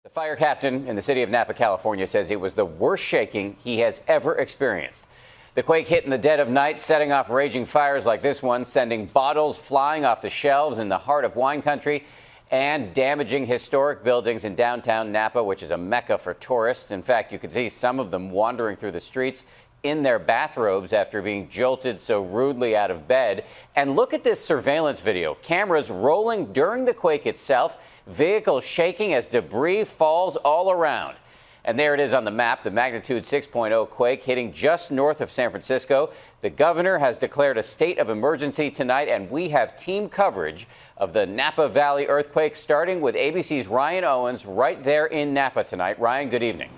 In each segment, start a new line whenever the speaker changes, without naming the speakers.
The fire captain in the city of Napa, California, says it was the worst shaking he has ever experienced. The quake hit in the dead of night, setting off raging fires like this one, sending bottles flying off the shelves in the heart of wine country and damaging historic buildings in downtown Napa, which is a mecca for tourists. In fact, you could see some of them wandering through the streets in their bathrobes after being jolted so rudely out of bed. And look at this surveillance video. Cameras rolling during the quake itself, vehicles shaking as debris falls all around. And there it is on the map, the magnitude 6.0 quake hitting just north of San Francisco. The governor has declared a state of emergency tonight, and we have team coverage of the Napa Valley earthquake, starting with ABC's Ryan Owens right there in Napa tonight. Ryan, good evening.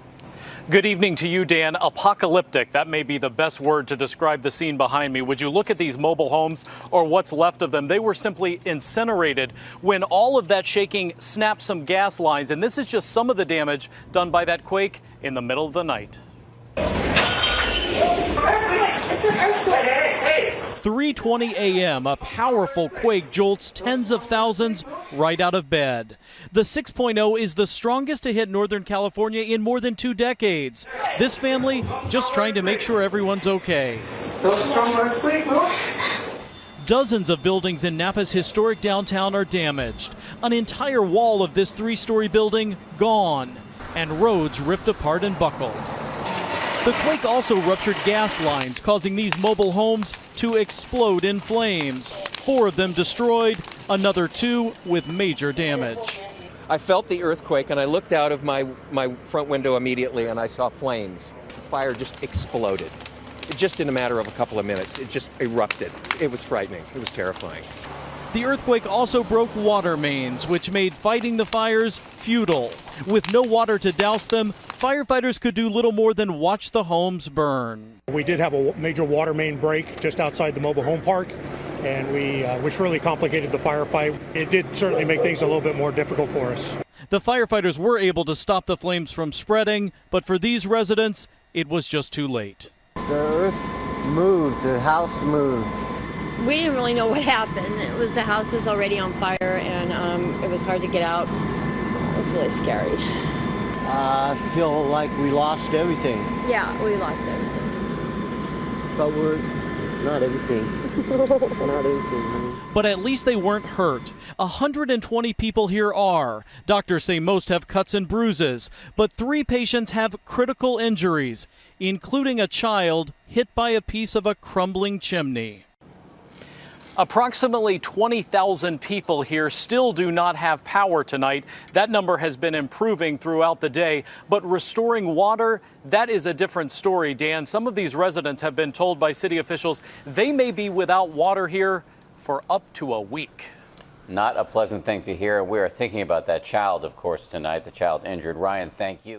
Good evening to you, Dan. Apocalyptic, that may be the best word to describe the scene behind me. Would you look at these mobile homes or what's left of them? They were simply incinerated when all of that shaking snapped some gas lines. And this is just some of the damage done by that quake in the middle of the night. 3:20 a.m., a powerful quake jolts tens of thousands right out of bed. The 6.0 is the strongest to hit Northern California in more than 2 decades. This family just trying to make sure everyone's okay. Dozens of buildings in Napa's historic downtown are damaged. An entire wall of this 3-story building gone, and roads ripped apart and buckled. The quake also ruptured gas lines, causing these mobile homes to explode in flames. 4 of them destroyed, another 2 with major damage.
I felt the earthquake, and I looked out of my front window immediately, and I saw flames. The fire just exploded. Just in a matter of a couple of minutes, it just erupted. It was frightening. It was terrifying.
The earthquake also broke water mains, which made fighting the fires futile. With no water to douse them, firefighters could do little more than watch the homes burn.
We did have a major water main break just outside the mobile home park, and which really complicated the firefight. It did certainly make things a little bit more difficult for us.
The firefighters were able to stop the flames from spreading, but for these residents, it was just too late.
The earth moved, the house moved.
We didn't really know what happened. The house was already on fire, and it was hard to get out. It was really scary.
I feel like we lost everything.
Yeah, we lost everything.
But we're not everything. Not everything.
But at least they weren't hurt. 120 people here are. Doctors say most have cuts and bruises, but 3 patients have critical injuries, including a child hit by a piece of a crumbling chimney. Approximately 20,000 people here still do not have power tonight. That number has been improving throughout the day, but restoring water, that is a different story, Dan. Some of these residents have been told by city officials they may be without water here for up to a week.
Not a pleasant thing to hear. We are thinking about that child, of course, tonight, the child injured. Ryan, thank you.